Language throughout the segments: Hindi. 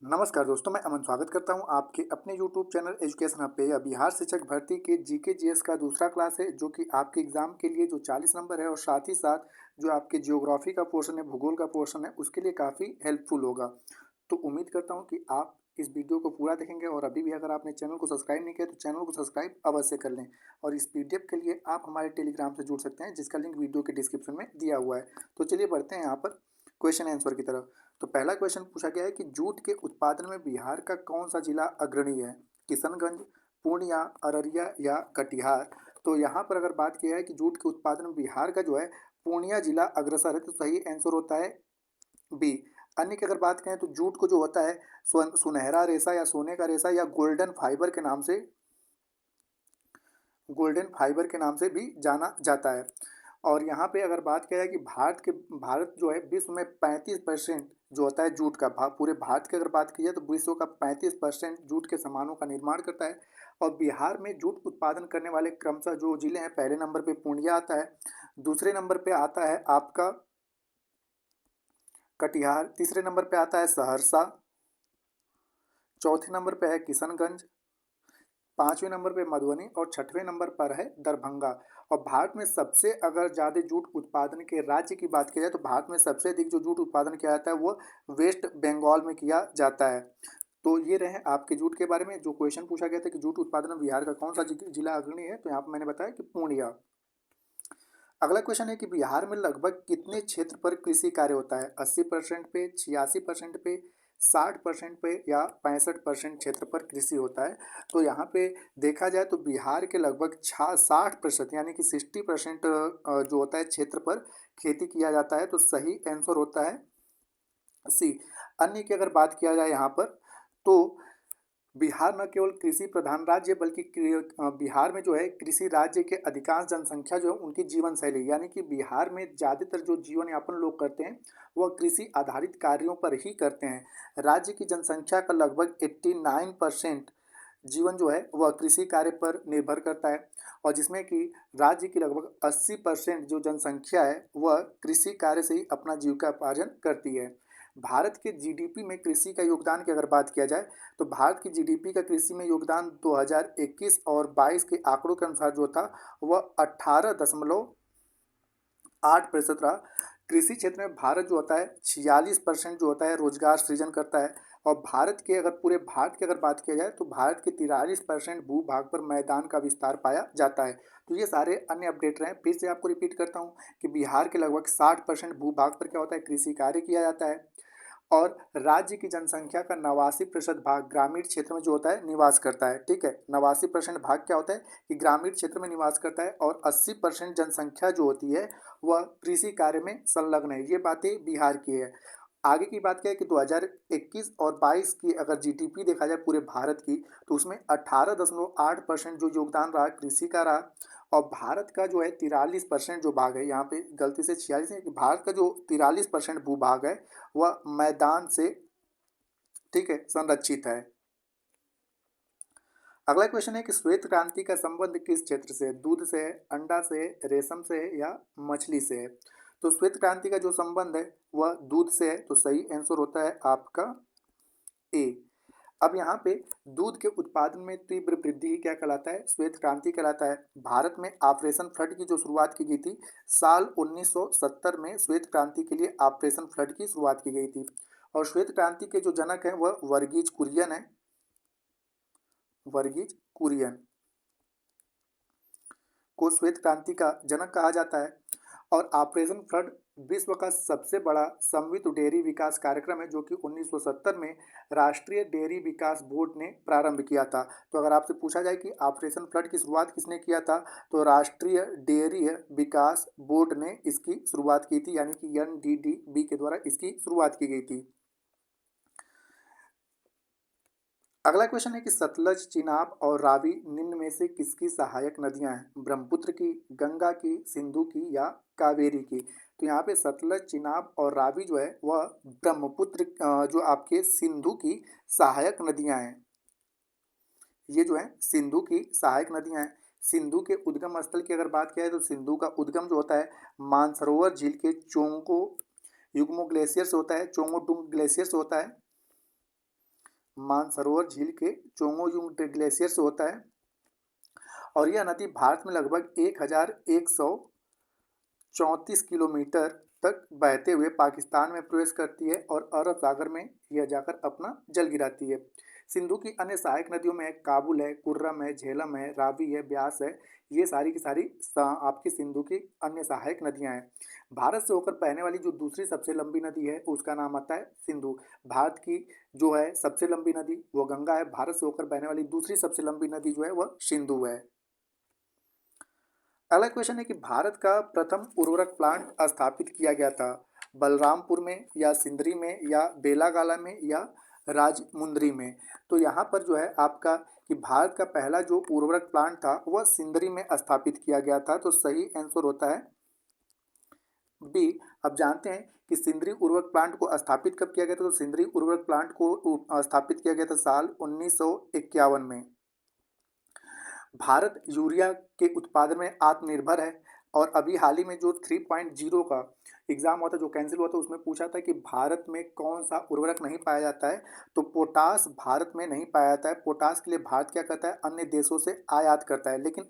नमस्कार दोस्तों, मैं अमन स्वागत करता हूं आपके अपने यूट्यूब चैनल एजुकेशन हब पे। यह बिहार शिक्षक भर्ती के जीके जीएस का दूसरा क्लास है, जो कि आपके एग्जाम के लिए जो 40 नंबर है और साथ ही साथ जो आपके ज्योग्राफी का पोर्शन है, भूगोल का पोर्शन है, उसके लिए काफ़ी हेल्पफुल होगा। तो उम्मीद करता हूँ कि आप इस वीडियो को पूरा देखेंगे और अभी भी अगर आपने चैनल को सब्सक्राइब नहीं किया तो चैनल को सब्सक्राइब अवश्य कर लें। और इस पीडीएफ के लिए आप हमारे टेलीग्राम से जुड़ सकते हैं, जिसका लिंक वीडियो के डिस्क्रिप्शन में दिया हुआ है। तो चलिए बढ़ते हैं यहाँ पर क्वेश्चन आंसर की तरफ। तो पहला क्वेश्चन पूछा गया है कि जूट के उत्पादन में बिहार का कौन सा जिला अग्रणी है? किशनगंज, पूर्णिया, अररिया या कटिहार? तो यहाँ पर अगर बात किया है कि जूट के उत्पादन में बिहार का जो है पूर्णिया जिला अग्रसर है, तो सही आंसर होता है बी। अन्य की अगर बात करें तो जूट को जो होता है सुनहरा रेशा या सोने का रेशा या गोल्डन फाइबर के नाम से भी जाना जाता है। और यहाँ पे अगर बात किया जाए कि भारत जो है विश्व में 35% जो होता है जूट का पूरे भारत की अगर बात की जाए तो विश्व का 35% जूट के सामानों का निर्माण करता है। और बिहार में जूट उत्पादन करने वाले क्रमशः जो जिले हैं, पहले नंबर पे पूर्णिया आता है, दूसरे नंबर पे आता है आपका कटिहार, तीसरे नंबर पे आता है सहरसा, चौथे नंबर पे है किशनगंज, पाँचवें नंबर पे मधुबनी और छठवें नंबर पर है दरभंगा। और भारत में सबसे अगर ज़्यादा जूट उत्पादन के राज्य की बात की जाए तो भारत में सबसे अधिक जो जूट उत्पादन किया जाता है वो वेस्ट बंगाल में किया जाता है। तो ये रहे आपके जूट के बारे में जो क्वेश्चन पूछा गया था कि जूट उत्पादन में बिहार का कौन सा जिला अग्रणी है, तो यहाँ पर मैंने बताया कि पूर्णिया। अगला क्वेश्चन है कि बिहार में लगभग कितने क्षेत्र पर कृषि कार्य होता है? 80% पे, 86% पे, 60% पे या 65% क्षेत्र पर कृषि होता है? तो यहाँ पे देखा जाए तो बिहार के लगभग 60% यानी कि 60% जो होता है क्षेत्र पर खेती किया जाता है, तो सही आंसर होता है सी। अन्य की अगर बात किया जाए यहाँ पर तो बिहार न केवल कृषि प्रधान राज्य बल्कि बिहार में जो है कृषि राज्य के अधिकांश जनसंख्या जो है उनकी जीवन शैली, यानी कि बिहार में ज़्यादातर जो जीवन यापन लोग करते हैं वह कृषि आधारित कार्यों पर ही करते हैं। राज्य की जनसंख्या का लगभग 89% जीवन जो है वह कृषि कार्य पर निर्भर करता है। और जिसमें कि राज्य की लगभग 80% जो जनसंख्या है वह कृषि कार्य से ही अपना जीविकापार्जन करती है। भारत के जीडीपी में कृषि का योगदान की अगर बात किया जाए तो भारत की जीडीपी का कृषि में योगदान 2021 और 22 के आंकड़ों के अनुसार जो था वह 18.8% रहा। कृषि क्षेत्र में भारत जो होता है 46% जो होता है रोजगार सृजन करता है। और भारत के अगर पूरे भारत की अगर बात किया जाए तो भारत के 43% भूभाग पर मैदान का विस्तार पाया जाता है। तो ये सारे अन्य अपडेट रहे, फिर से आपको रिपीट करता हूँ कि बिहार के लगभग 60% भूभाग पर क्या होता है, कृषि कार्य किया जाता है। और राज्य की जनसंख्या का 89% भाग ग्रामीण क्षेत्र में जो होता है निवास करता है। ठीक है, 89% भाग क्या होता है कि ग्रामीण क्षेत्र में निवास करता है और 80% जनसंख्या जो होती है वह कृषि कार्य में संलग्न है। ये बातें बिहार की है। आगे की बात क्या है कि 2021 और 22 की अगर जीडीपी देखा जाए पूरे भारत की, तो उसमें 18.8% जो योगदान रहा कृषि का रहा। और भारत का जो है 43% जो भाग है, यहाँ पे गलती से 46 है कि भारत का जो 43% भूभाग है वह मैदान से, ठीक है, संरक्षित है। अगला क्वेश्चन है कि श्वेत क्रांति का संबंध किस क्षेत्र से है? दूध से है, अंडा से है, रेशम से है या मछली से है? तो श्वेत क्रांति का जो संबंध है वह दूध से है, तो सही आंसर होता है आपका ए। अब यहाँ पे दूध के उत्पादन में तीव्र वृद्धि क्या कहलाता है? श्वेत क्रांति कहलाता है। भारत में ऑपरेशन फ्लड की जो शुरुआत की गई थी साल 1970 में, श्वेत क्रांति के लिए ऑपरेशन फ्लड की शुरुआत की गई थी। और श्वेत क्रांति के जो जनक हैं वह वर्गीज कुरियन है, वर्गीज कुरियन को श्वेत क्रांति का जनक कहा जाता है। और ऑपरेशन फ्लड विश्व का सबसे बड़ा समन्वित डेयरी विकास कार्यक्रम है, जो कि 1970 में राष्ट्रीय डेयरी विकास बोर्ड ने प्रारंभ किया था। तो अगर आपसे पूछा जाए कि ऑपरेशन फ्लड की शुरुआत किसने किया था, तो राष्ट्रीय डेयरी विकास बोर्ड ने इसकी शुरुआत की थी, यानी कि एनडीडीबी के द्वारा इसकी शुरुआत की गई थी। अगला क्वेश्चन है कि सतलज, चिनाब और रावी निम्न में से किसकी सहायक नदियां हैं? ब्रह्मपुत्र की, गंगा की, सिंधु की या कावेरी की? तो यहाँ पे सतलज, चिनाब और रावी जो है वह ब्रह्मपुत्र जो आपके सिंधु की सहायक नदियां हैं। ये जो है सिंधु की सहायक नदियां हैं। सिंधु के उद्गम स्थल की अगर बात किया जाए तो सिंधु का उद्गम जो होता है मानसरोवर झील के चोंगो युग्मो ग्लेशियर से होता है, चोंगोडुंग ग्लेशियर से होता है। मानसरोवर झील के चोंगोयुंग ग्लेशियर से होता है और यह नदी भारत में लगभग 1134 किलोमीटर तक बहते हुए पाकिस्तान में प्रवेश करती है और अरब सागर में यह जाकर अपना जल गिराती है। सिंधु की अन्य सहायक नदियों में काबुल है, कुर्रम है, झेलम है, रावी है, ब्यास है। ये सारी की सारी आपकी सिंधु की अन्य सहायक नदियां हैं। भारत से होकर बहने वाली जो दूसरी सबसे लंबी नदी है उसका नाम आता है सिंधु। भारत की जो है सबसे लंबी नदी वो गंगा है। भारत से होकर बहने वाली दूसरी सबसे लंबी नदी जो है वह सिंधु है। अगला क्वेश्चन है कि भारत का प्रथम उर्वरक प्लांट स्थापित किया गया था बलरामपुर में या सिंदरी में या बेलागाला में या राजमुंदरी में। तो यहाँ पर जो है आपका कि भारत का पहला जो उर्वरक प्लांट था वह सिंदरी में स्थापित किया गया था। तो सही आंसर होता है बी। अब जानते हैं कि सिंदरी उर्वरक प्लांट को स्थापित कब किया गया था। तो सिंदरी उर्वरक प्लांट को स्थापित किया गया था साल 1951 में। भारत यूरिया के उत्पादन में आत्मनिर्भर है और अभी हाल ही में जो 3.0 का एग्जाम हुआ था जो कैंसिल हुआ था उसमें पूछा था कि भारत में कौन सा उर्वरक नहीं पाया जाता है। तो पोटास भारत में नहीं पाया जाता है। पोटास के लिए भारत क्या करता है, अन्य देशों से आयात करता है, लेकिन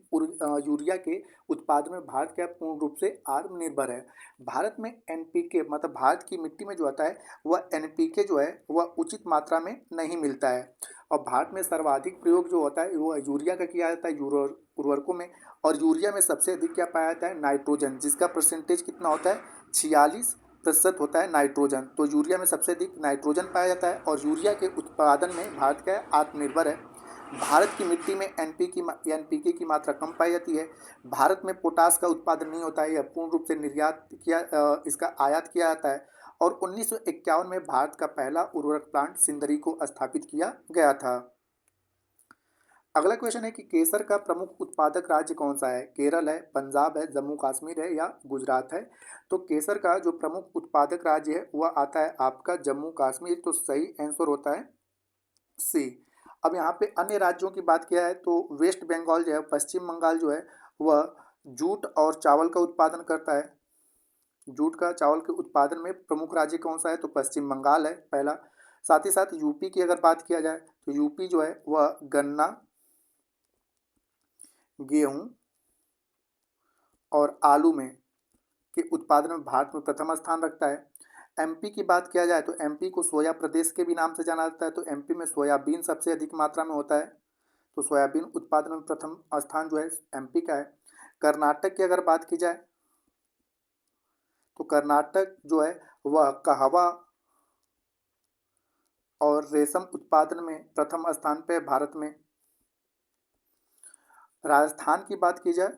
यूरिया के उत्पादन में भारत क्या पूर्ण रूप से आत्मनिर्भर है। भारत में एनपीके मतलब भारत की मिट्टी में जो आता है वह एनपीके जो है वह उचित मात्रा में नहीं मिलता है और भारत में सर्वाधिक प्रयोग जो होता है वो यूरिया का किया जाता है उर्वरकों में। और यूरिया में सबसे अधिक क्या पाया जाता है, नाइट्रोजन, जिसका परसेंटेज कितना होता है 46% होता है नाइट्रोजन। तो यूरिया में सबसे अधिक नाइट्रोजन पाया जाता है और यूरिया के उत्पादन में भारत का आत्मनिर्भर है। भारत की मिट्टी में एनपीके की मात्रा कम पाई जाती है। भारत में पोटास का उत्पादन नहीं होता है, यह पूर्ण रूप से इसका आयात किया जाता है। और 1951 में भारत का पहला उर्वरक प्लांट सिंदरी को स्थापित किया गया था। अगला क्वेश्चन है कि केसर का प्रमुख उत्पादक राज्य कौन सा है। केरल है, पंजाब है, जम्मू कश्मीर है या गुजरात है। तो केसर का जो प्रमुख उत्पादक राज्य है वह आता है आपका जम्मू कश्मीर। तो सही आंसर होता है सी। अब यहाँ पे अन्य राज्यों की बात किया है तो वेस्ट बंगाल जो है, पश्चिम बंगाल जो है वह जूट और चावल का उत्पादन करता है। जूट का चावल के उत्पादन में प्रमुख राज्य कौन सा है, तो पश्चिम बंगाल है पहला। साथ ही साथ यूपी की अगर बात किया जाए तो यूपी जो है वह गन्ना, गेहूं और आलू में के उत्पादन में भारत में प्रथम स्थान रखता है। एमपी की बात किया जाए तो एमपी को सोया प्रदेश के भी नाम से जाना जाता है। तो एमपी में सोयाबीन सबसे अधिक मात्रा में होता है। तो सोयाबीन उत्पादन में प्रथम स्थान जो है एमपी का है। कर्नाटक की अगर बात की जाए तो कर्नाटक जो है वह कहवा और रेशम उत्पादन में प्रथम स्थान पे है भारत में। राजस्थान की बात की जाए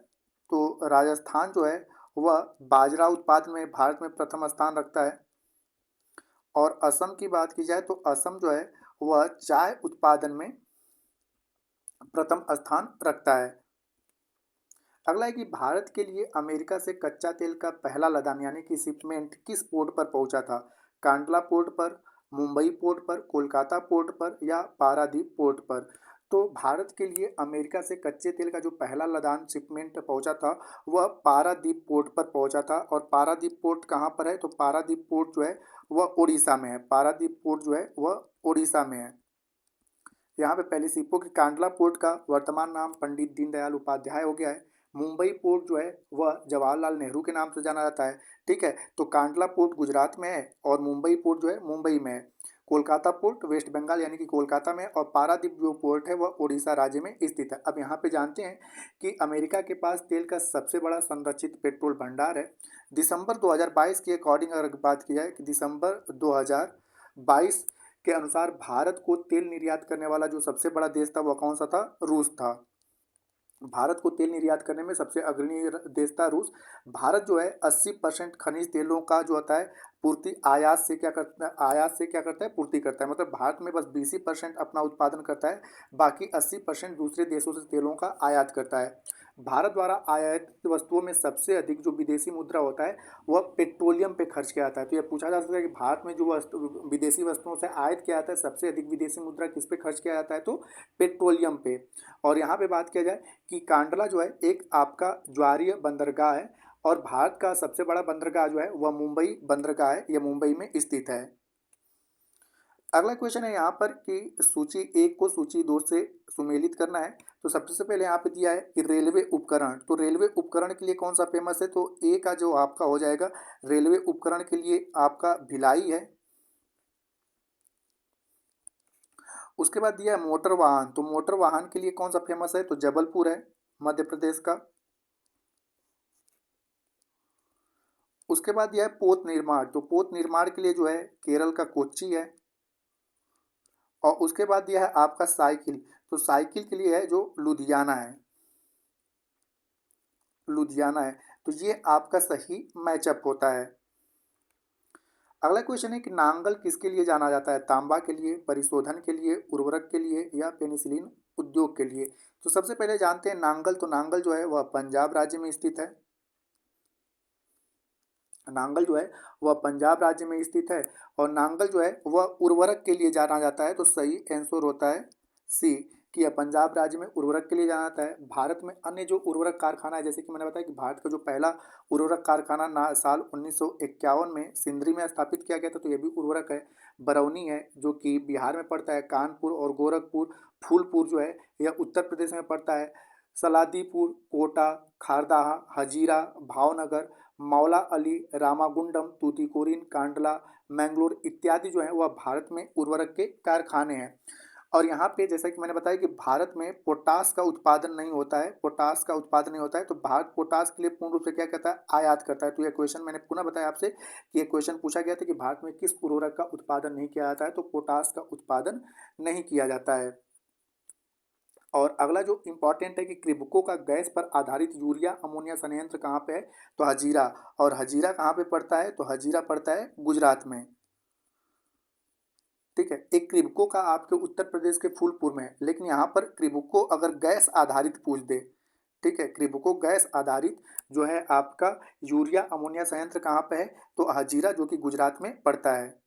तो राजस्थान जो है वह बाजरा उत्पादन में भारत में प्रथम स्थान रखता है। और असम की बात की जाए तो असम जो है वह चाय उत्पादन में प्रथम स्थान रखता है। अगला है कि भारत के लिए अमेरिका से कच्चा तेल का पहला लदान यानी कि शिपमेंट किस पोर्ट पर पहुंचा था। कांडला पोर्ट पर, मुंबई पोर्ट पर, कोलकाता पोर्ट पर या पारादीप पोर्ट पर। तो भारत के लिए अमेरिका से कच्चे तेल का जो पहला लदान शिपमेंट पहुंचा था वह पारादीप पोर्ट पर पहुंचा था। और पारादीप पोर्ट कहाँ पर है, तो पारादीप पोर्ट जो है वह उड़ीसा में है। पारादीप पोर्ट जो है वह उड़ीसा में है। यहाँ पे पहले सिपो की कांडला पोर्ट का वर्तमान नाम पंडित दीनदयाल उपाध्याय हो गया है। मुंबई पोर्ट जो है वह जवाहरलाल नेहरू के नाम से जाना जाता है। ठीक है, तो कांडला पोर्ट गुजरात में है और मुंबई पोर्ट जो है मुंबई में है। कोलकाता पोर्ट वेस्ट बंगाल यानी कि कोलकाता में और पारादीप जो पोर्ट है वह उड़ीसा राज्य में स्थित है। अब यहाँ पे जानते हैं कि अमेरिका के पास तेल का सबसे बड़ा संरक्षित पेट्रोल भंडार है। दिसंबर 2022 के अकॉर्डिंग अगर बात की जाए कि दिसंबर 2022 के अनुसार भारत को तेल निर्यात करने वाला जो सबसे बड़ा देश था वह कौन सा था, रूस था। भारत को तेल निर्यात करने में सबसे अग्रणी देश था रूस। भारत जो है 80% खनिज तेलों का जो होता है पूर्ति आयात से क्या करता है, पूर्ति करता है। मतलब भारत में बस 20% अपना उत्पादन करता है, बाकी 80% दूसरे देशों से तेलों का आयात करता है। भारत द्वारा आयातित वस्तुओं में सबसे अधिक जो विदेशी मुद्रा होता है वह पेट्रोलियम पे खर्च किया जाता है। तो यह पूछा जा सकता है कि भारत में जो विदेशी वस्तुओं से आयात किया जाता है सबसे अधिक विदेशी मुद्रा किस पे खर्च किया जाता है, तो पेट्रोलियम पे। और यहाँ पे बात किया जाए कि कांडला जो है एक आपका ज्वारीय बंदरगाह है और भारत का सबसे बड़ा बंदरगाह जो है वह मुंबई बंदरगाह है, यह मुंबई में स्थित है। अगला क्वेश्चन है यहाँ पर कि सूची एक को सूची दो से सुमेलित करना है। तो सबसे पहले यहाँ पे दिया है कि रेलवे उपकरण, तो रेलवे उपकरण के लिए कौन सा फेमस है, तो ए का जो आपका हो जाएगा रेलवे उपकरण के लिए आपका भिलाई है। उसके बाद दिया है मोटर वाहन, तो मोटर वाहन के लिए कौन सा फेमस है, तो जबलपुर है मध्य प्रदेश का। उसके बाद दिया है पोत निर्माण, तो पोत निर्माण के लिए जो है केरल का कोच्चि है। और उसके बाद दिया है आपका साइकिल, तो साइकिल के लिए है जो लुधियाना है, लुधियाना है। तो ये आपका सही मैचअप होता है। अगला क्वेश्चन है कि नांगल किसके लिए जाना जाता है, तांबा के लिए, परिशोधन के लिए, उर्वरक के लिए या पेनिसिलिन उद्योग के लिए। तो सबसे पहले जानते हैं नांगल, तो नांगल जो है वह पंजाब राज्य में स्थित है। नांगल जो है वह पंजाब राज्य में स्थित है। और नांगल जो है वह उर्वरक के लिए जाना जाता है, तो सही आंसर होता है सी कि यह पंजाब राज्य में उर्वरक के लिए जाना जाता है। भारत में अन्य जो उर्वरक कारखाना है, जैसे कि मैंने बताया कि भारत का जो पहला उर्वरक कारखाना ना साल 1951 में सिंदरी में स्थापित किया गया था, तो यह भी उर्वरक है। बरौनी है जो कि बिहार में पड़ता है, कानपुर और गोरखपुर, फूलपुर जो है यह उत्तर प्रदेश में पड़ता है, सलादीपुर, कोटा, खारदाहा, हजीरा, भावनगर, मौला अली, रामागुंडम, तूतीकोरिन, कांडला, मैंगलोर इत्यादि जो है वह भारत में उर्वरक के कारखाने हैं। और यहाँ पे जैसा कि मैंने बताया कि भारत में पोटास का उत्पादन नहीं होता है, पोटास का उत्पादन नहीं होता है, तो भारत पोटास के लिए पूर्ण रूप से क्या कहता है, आयात करता है। तो यह क्वेश्चन मैंने पुनः बताया आपसे कि यह क्वेश्चन पूछा गया था कि भारत में किस उर्वरक का उत्पादन नहीं किया जाता है, तो पोटास का उत्पादन नहीं किया जाता है। और अगला जो इम्पॉर्टेंट है कि क्रिब्को का गैस पर आधारित यूरिया अमोनिया संयंत्र कहाँ पे है, तो हजीरा। और हजीरा कहाँ पे पड़ता है, तो हजीरा पड़ता है गुजरात में। ठीक है, एक क्रिब्को का आपके उत्तर प्रदेश के फूलपुर में है, लेकिन यहाँ पर क्रिब्को अगर गैस आधारित पूछ दे, ठीक है, क्रिब्को गैस आधारित जो है आपका यूरिया अमोनिया संयंत्र कहाँ पे है, तो हजीरा जो कि गुजरात में पड़ता है।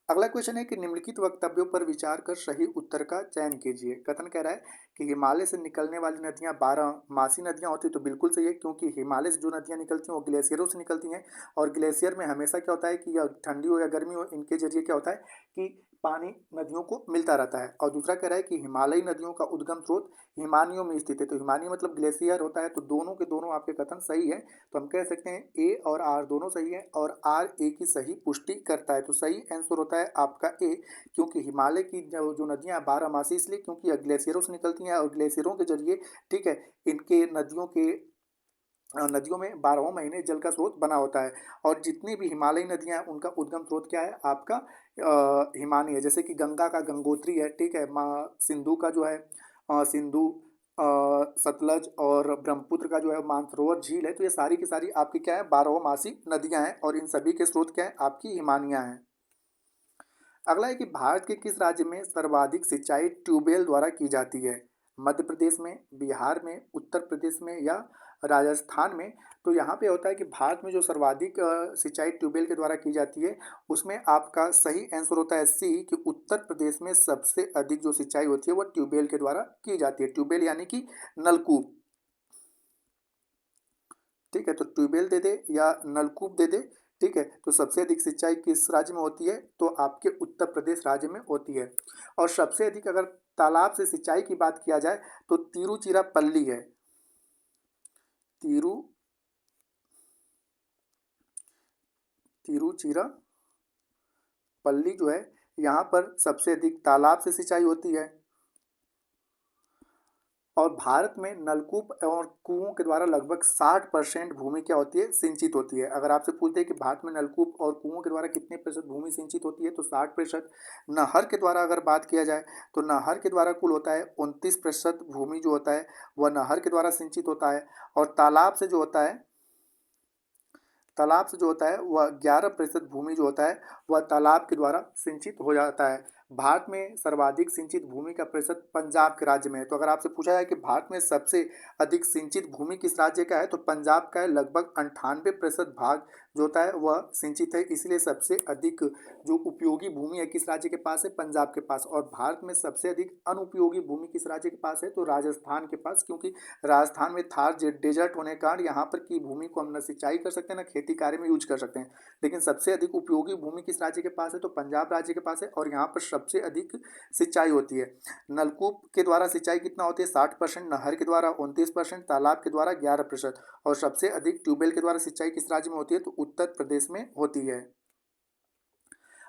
अगला क्वेश्चन है कि निम्नलिखित वक्तव्यों पर विचार कर सही उत्तर का चयन कीजिए। कथन कह रहा है कि हिमालय से निकलने वाली नदियां 12 मासी नदियां होती, तो बिल्कुल सही है, क्योंकि हिमालय से जो नदियां निकलती हैं वो ग्लेशियरों से निकलती हैं। और ग्लेशियर में हमेशा क्या होता है कि या ठंडी हो या गर्मी हो, इनके जरिए क्या होता है कि पानी नदियों को मिलता रहता है। और दूसरा कह रहा है कि हिमालयी नदियों का उद्गम स्रोत हिमानियों में स्थित है, तो हिमानी मतलब ग्लेशियर होता है। तो दोनों के दोनों आपके कथन सही है, तो हम कह सकते हैं ए और आर दोनों सही है, और आर ए की सही पुष्टि करता है। तो सही आंसर होता है आपका ए, क्योंकि हिमालय की जो नदियां 12 मासी इसलिए क्योंकि यह ग्लेशियरों से निकलती हैं, और ग्लेशियरों के जरिए, ठीक है, इनके नदियों में 12 महीने जल का स्रोत बना होता है। और जितनी भी हिमालयी नदियां हैं उनका उद्गम स्रोत क्या है, आपका हिमानी है। जैसे कि गंगा का गंगोत्री है, ठीक है, माँ सिंधु का जो है सिंधु, सतलज, और ब्रह्मपुत्र का जो है मानसरोवर झील है। तो ये सारी की सारी आपकी क्या है, 12 मासी नदियां हैं, और इन सभी के स्रोत क्या है, आपकी हिमानियां हैं। अगला है कि भारत के किस राज्य में सर्वाधिक सिंचाई ट्यूबवेल द्वारा की जाती है, मध्य प्रदेश में, बिहार में, उत्तर प्रदेश में या राजस्थान में। तो यहाँ पे होता है कि भारत में जो सर्वाधिक सिंचाई ट्यूबवेल के द्वारा की जाती है, उसमें आपका सही आंसर होता है सी कि उत्तर प्रदेश में सबसे अधिक जो सिंचाई होती है वह ट्यूबवेल के द्वारा की जाती है। ट्यूबवेल यानी कि नलकूप, ठीक है, तो ट्यूबवेल दे दे या नलकूप दे दे, ठीक है। तो सबसे अधिक सिंचाई किस राज्य में होती है, तो आपके उत्तर प्रदेश राज्य में होती है। और सबसे अधिक अगर तालाब से सिंचाई की बात किया जाए तो तिरुचिरापल्ली है। तिरु तिरुचिरापल्ली जो है, यहाँ पर सबसे अधिक तालाब से सिंचाई होती है। और भारत में नलकूप और कुओं के द्वारा लगभग 60% भूमि क्या होती है, सिंचित होती है। अगर आपसे पूछते हैं कि भारत में नलकूप और कुओं के द्वारा कितने प्रतिशत भूमि सिंचित होती है, तो 60%। नहर के द्वारा अगर बात किया जाए तो नहर के द्वारा कुल होता है 29% भूमि जो होता है वह नहर के द्वारा सिंचित होता है। और तालाब से जो होता है वह 11% भूमि जो होता है वह तालाब के द्वारा सिंचित हो जाता है। भारत में सर्वाधिक सिंचित भूमि का प्रतिशत पंजाब के राज्य में है। तो अगर आपसे पूछा जाए कि भारत में सबसे अधिक सिंचित भूमि किस राज्य का है, तो पंजाब का है। लगभग 98% भाग जो होता है वह सिंचित है, इसलिए सबसे अधिक जो उपयोगी भूमि है किस राज्य के पास है, पंजाब के पास। और भारत में सबसे अधिक अनुपयोगी भूमि किस राज्य के पास है, तो राजस्थान के पास, क्योंकि राजस्थान में थार डेजर्ट होने के कारण यहाँ पर की भूमि को हम न सिंचाई कर सकते हैं न खेती कार्य में यूज कर सकते हैं। लेकिन सबसे अधिक उपयोगी भूमि किस राज्य के पास है? तो पंजाब राज्य के पास है और यहाँ पर सबसे अधिक सिंचाई होती है। नलकूप के द्वारा सिंचाई कितना होती है? 60%, नहर के द्वारा 29%, तालाब के द्वारा 11%। और सबसे अधिक ट्यूबवेल के द्वारा सिंचाई किस राज्य में होती है? तो उत्तर प्रदेश में होती है।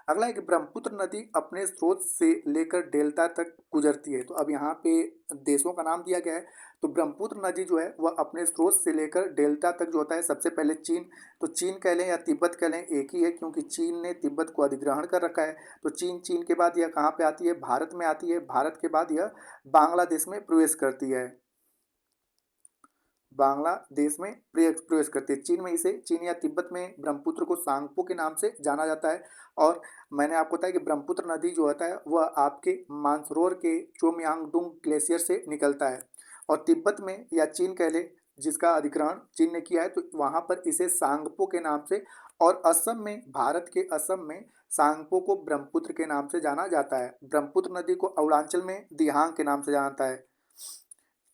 अगला है कि ब्रह्मपुत्र नदी अपने स्रोत से लेकर डेल्टा तक गुजरती है। तो अब यहाँ पे देशों का नाम दिया गया है। तो ब्रह्मपुत्र नदी जो है वह अपने स्रोत से लेकर डेल्टा तक जो होता है, सबसे पहले चीन, तो चीन कह लें या तिब्बत कह लें एक ही है, क्योंकि चीन ने तिब्बत को अधिग्रहण कर रखा है। तो चीन के बाद यह कहाँ पे आती है? भारत में आती है। भारत के बाद यह बांग्लादेश में प्रवेश करती है। बांग्लादेश में प्रवेश करती है। चीन में इसे, चीन या तिब्बत में ब्रह्मपुत्र को सांगपो के नाम से जाना जाता है। और मैंने आपको बताया कि ब्रह्मपुत्र नदी जो होता है वह आपके मानसरोवर के चोमयांगडुंग ग्लेशियर से निकलता है। और तिब्बत में या चीन कह ले, जिसका अधिग्रहण चीन ने किया है, तो वहाँ पर इसे सांगपो के नाम से, और असम में, भारत के असम में सांगपो को ब्रह्मपुत्र के नाम से जाना जाता है। ब्रह्मपुत्र नदी को अरुणाचल में दिहांग के नाम से जाना जाता है।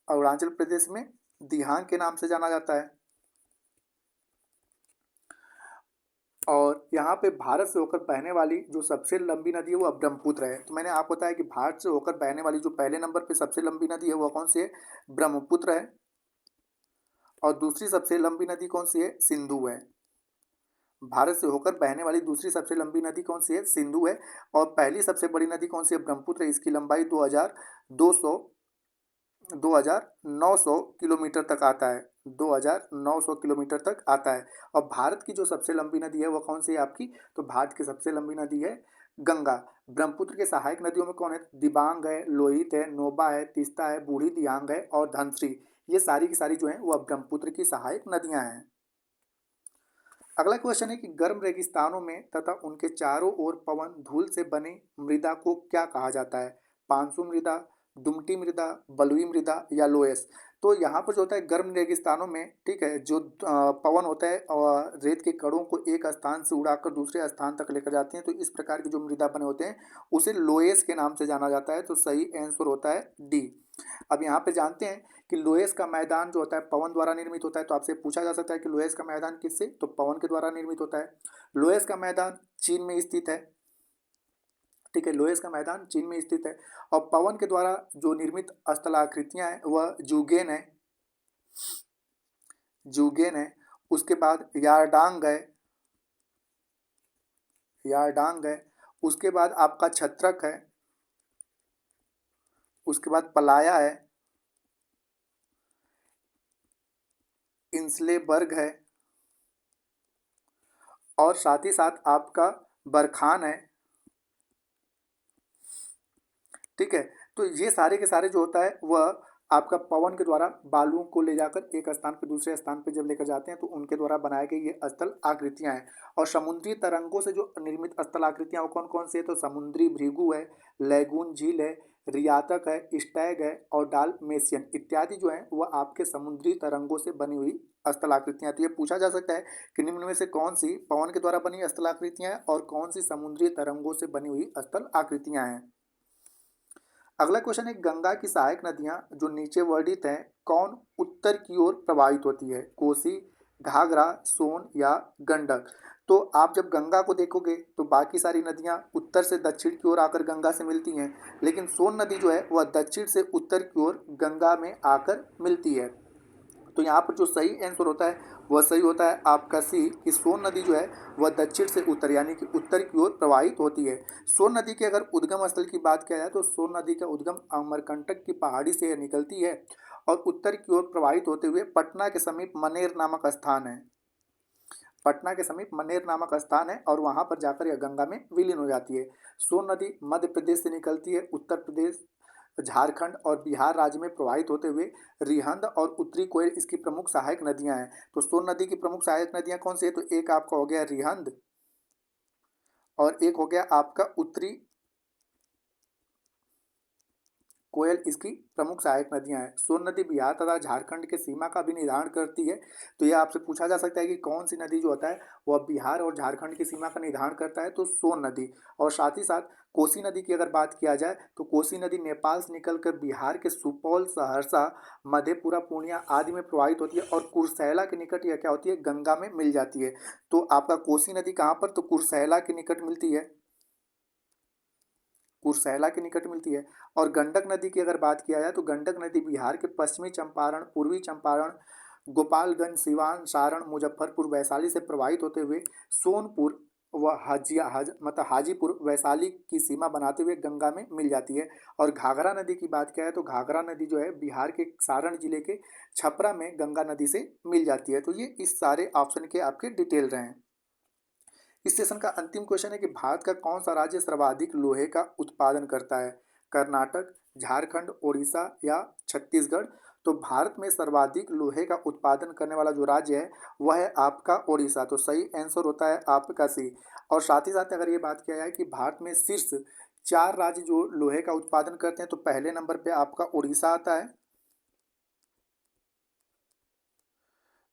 अरुणाचल प्रदेश में दिहांग के नाम से जाना जाता है। और यहाँ पे भारत से होकर बहने वाली जो सबसे लंबी नदी है वो ब्रह्मपुत्र है। तो मैंने आपको बताया कि भारत से होकर बहने वाली जो पहले नंबर पे सबसे लंबी नदी है वो कौन सी है? ब्रह्मपुत्र है। और दूसरी सबसे लंबी नदी कौन सी है? सिंधु है। भारत से होकर बहने वाली दूसरी सबसे लंबी नदी कौन सी है? सिंधु है। और पहली सबसे बड़ी नदी कौन सी है? ब्रह्मपुत्र है। इसकी लंबाई 2,900 किलोमीटर तक आता है। 2,900 किलोमीटर तक आता है। और भारत की जो सबसे लंबी नदी है वो कौन सी है आपकी? तो भारत की सबसे लंबी नदी है गंगा। ब्रह्मपुत्र के सहायक नदियों में कौन है? दिबांग है, लोहित है, नोबा है, तीस्ता है, बूढ़ी दियांग है और धनश्री। ये सारी की सारी जो है वह ब्रह्मपुत्र की सहायक नदियां हैं। अगला क्वेश्चन है कि गर्म रेगिस्तानों में तथा उनके चारों ओर पवन धूल से बनी मृदा को क्या कहा जाता है? पांसु मृदा, दुमटी मृदा, बलुई मृदा या लोएस? तो यहाँ पर जो होता है गर्म रेगिस्तानों में, ठीक है, जो पवन होता है और रेत के कणों को एक स्थान से उड़ाकर दूसरे स्थान तक लेकर जाते हैं, तो इस प्रकार के जो मृदा बने होते हैं उसे लोएस के नाम से जाना जाता है। तो सही आंसर होता है डी। अब यहाँ पे जानते हैं कि लोएस का मैदान जो होता है पवन द्वारा निर्मित होता है। तो आपसे पूछा जा सकता है कि लोएस का मैदान किससे? तो पवन के द्वारा निर्मित होता है। लोएस का मैदान चीन में स्थित है। ठीक है, लोएस का मैदान चीन में स्थित है। और पवन के द्वारा जो निर्मित स्थलाकृतियां हैं वह जूगेन है। जूगेन है। उसके बाद यारडांग है। यारडांग है। उसके बाद आपका छत्रक है। उसके बाद पलाया है। इंसलेबर्ग है। और साथ ही साथ आपका बरखान है। ठीक है, तो ये सारे के सारे जो होता है वह आपका पवन के द्वारा बालुओं को ले जाकर एक स्थान पर दूसरे स्थान पर जब लेकर जाते हैं तो उनके द्वारा बनाए गए ये स्थल आकृतियां हैं। और समुद्री तरंगों से जो निर्मित स्थल आकृतियां वो कौन कौन सी है? तो समुद्री भृगु है, लैगून झील है, रियातक है, स्टैग है और डालमेशियन इत्यादि जो है वह आपके समुद्री तरंगों से बनी हुई स्थल आकृतियां। तो ये पूछा जा सकता है कि निम्न में से कौन सी पवन के द्वारा बनी स्थल आकृतियां हैं और कौन सी समुद्री तरंगों से बनी हुई स्थल आकृतियां हैं। अगला क्वेश्चन है गंगा की सहायक नदियां जो नीचे वर्णित हैं कौन उत्तर की ओर प्रवाहित होती है? कोसी, घाघरा, सोन या गंडक? तो आप जब गंगा को देखोगे तो बाकी सारी नदियां उत्तर से दक्षिण की ओर आकर गंगा से मिलती हैं, लेकिन सोन नदी जो है वह दक्षिण से उत्तर की ओर गंगा में आकर मिलती है। तो यहाँ पर जो सही आंसर होता है वह सही होता है आपका सी, कि सोन नदी जो है वह दक्षिण से उत्तर यानी कि उत्तर की ओर प्रवाहित होती है। सोन नदी के अगर उद्गम स्थल की बात किया जाए तो सोन नदी का उद्गम अमरकंटक की पहाड़ी से निकलती है और उत्तर की ओर प्रवाहित होते हुए पटना के समीप मनेर नामक स्थान है। पटना के समीप मनेर नामक स्थान है और वहां पर जाकर यह गंगा में विलीन हो जाती है। सोन नदी मध्य प्रदेश से निकलती है, उत्तर प्रदेश, झारखंड और बिहार राज्य में प्रवाहित होते हुए रिहंद और उत्तरी कोयल इसकी प्रमुख सहायक नदियां हैं। तो सोन नदी की प्रमुख सहायक नदियां कौन सी है? तो एक आपका हो गया रिहंद और एक हो गया आपका उत्तरी कोयल इसकी प्रमुख सहायक नदियां हैं। सोन नदी बिहार तथा झारखंड के सीमा का भी निर्धारण करती है। तो यह आपसे पूछा जा सकता है कि कौन सी नदी जो होता है वह बिहार और झारखंड की सीमा का निर्धारण करता है? तो सोन नदी। और साथ ही साथ कोसी नदी की अगर बात किया जाए तो कोसी नदी नेपाल से निकलकर बिहार के सुपौल, सहरसा, मधेपुरा, पूर्णिया आदि में प्रवाहित होती है और कुर्सेला के निकट यह क्या होती है, गंगा में मिल जाती है। तो आपका कोसी नदी कहाँ पर, तो कुर्सेला के निकट मिलती है, कुर्सेला के निकट मिलती है। और गंडक नदी की अगर बात किया जाए तो गंडक नदी बिहार के पश्चिमी चंपारण, पूर्वी चंपारण, गोपालगंज, सिवान, सारण, मुजफ्फरपुर, वैशाली से प्रवाहित होते हुए सोनपुर व मतलब हाजीपुर, वैशाली की सीमा बनाते हुए गंगा में मिल जाती है। और घाघरा नदी की बात किया है तो घाघरा नदी जो है बिहार के सारण जिले के छपरा में गंगा नदी से मिल जाती है। तो ये इस सारे ऑप्शन के आपके डिटेल रहे हैं। इस सेशन का अंतिम क्वेश्चन है कि भारत का कौन सा राज्य सर्वाधिक लोहे का उत्पादन करता है, कर्नाटक, झारखंड, उड़ीसा या छत्तीसगढ़। तो भारत में सर्वाधिक लोहे का उत्पादन करने वाला जो राज्य है वह है आपका उड़ीसा। तो सही आंसर होता है आपका सी। और साथ ही साथ अगर ये बात किया जाए कि भारत में शीर्ष 4 राज्य जो लोहे का उत्पादन करते हैं तो पहले नंबर पे आपका उड़ीसा आता है,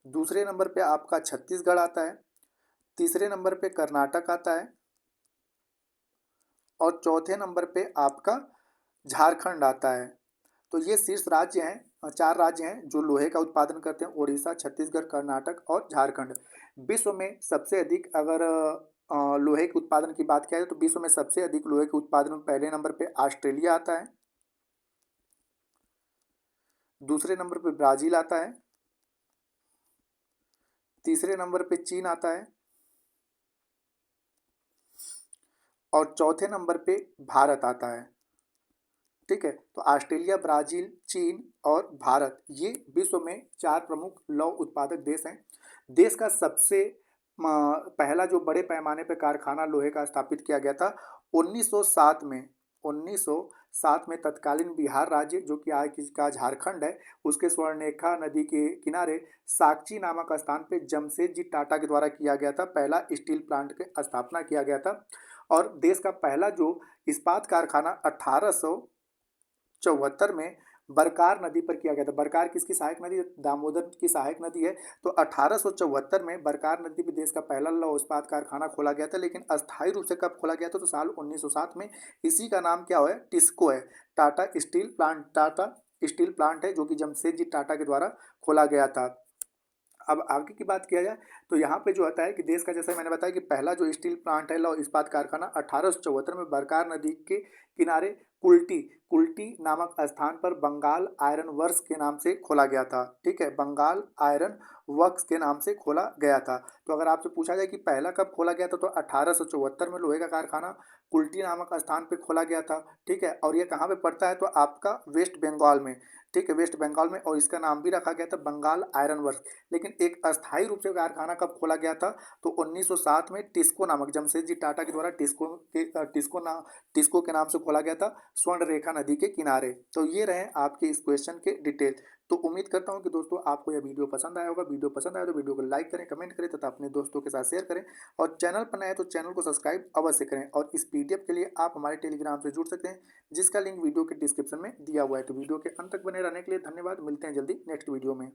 दूसरे नंबर पे आपका छत्तीसगढ़ आता है, तीसरे नंबर पे कर्नाटक आता है और चौथे नंबर पे आपका झारखंड आता है। तो ये शीर्ष राज्य हैं, 4 राज्य हैं जो लोहे का उत्पादन करते हैं, उड़ीसा, छत्तीसगढ़, कर्नाटक और झारखंड। विश्व में सबसे अधिक अगर लोहे के उत्पादन की बात किया जाए तो विश्व में सबसे अधिक लोहे के उत्पादन में पहले नंबर पे ऑस्ट्रेलिया आता है, दूसरे नंबर पे ब्राज़ील आता है, तीसरे नंबर पे चीन आता है और चौथे नंबर पे भारत आता है। ठीक है, तो ऑस्ट्रेलिया, ब्राज़ील, चीन और भारत ये विश्व में 4 प्रमुख लौह उत्पादक देश हैं। देश का सबसे पहला जो बड़े पैमाने पर कारखाना लोहे का स्थापित किया गया था 1907 में। 1907 में तत्कालीन बिहार राज्य जो कि आज का झारखंड है उसके स्वर्णरेखा नदी के किनारे साकची नामक स्थान पे जमशेदजी टाटा के द्वारा किया गया था, पहला स्टील प्लांट की स्थापना किया गया था। और देश का पहला जो इस्पात कारखाना 1874 में बरकार नदी पर किया गया था। बरकार किसकी सहायक नदी है, दामोदर की सहायक नदी है। तो 1874 में बरकार नदी पर देश का पहला लौह इस्पात कारखाना खोला गया था, लेकिन अस्थायी रूप से कब खोला गया था, तो साल 1907 में। इसी का नाम क्या है, टिस्को है, Tata steel plant. Tata steel plant है जो कि जमशेदजी टाटा के द्वारा खोला गया था। अब आगे की बात किया जाए तो यहाँ पे जो होता है कि देश का, जैसे मैंने बताया कि पहला जो स्टील प्लांट है लौह इस्पात कारखाना 1874 में बरकार नदी के किनारे कुल्टी कुल्टी नामक स्थान पर बंगाल आयरन वर्क्स के नाम से खोला गया था। ठीक है, बंगाल आयरन वर्क्स के नाम से खोला गया था। तो अगर आपसे पूछा जाए कि पहला कब खोला गया था तो 1874 में लोहे का कारखाना कुल्टी नामक स्थान पे खोला गया था। ठीक है, और ये कहाँ पे पड़ता है, तो आपका वेस्ट बंगाल में। ठीक है, वेस्ट बंगाल में, और इसका नाम भी रखा गया था बंगाल आयरन वर्क्स। लेकिन एक अस्थायी रूप से कारखाना कब खोला गया था, तो 1907 में टिस्को नामक, जमशेदजी टाटा के द्वारा टिस्को के नाम से खोला गया था, स्वर्णरेखा नदी के किनारे। तो ये रहे आपके इस क्वेश्चन के डिटेल। तो उम्मीद करता हूँ कि दोस्तों आपको यह वीडियो पसंद आया होगा। वीडियो पसंद आया तो वीडियो को लाइक करें, कमेंट करें तथा अपने दोस्तों के साथ शेयर करें। और चैनल पर नए हैं तो चैनल को सब्सक्राइब अवश्य करें। और इस पीडीएफ के लिए आप हमारे टेलीग्राम से जुड़ सकते हैं जिसका लिंक वीडियो के डिस्क्रिप्शन में दिया हुआ है। तो वीडियो के अंत तक बने रहने के लिए धन्यवाद। मिलते हैं जल्दी नेक्स्ट वीडियो में।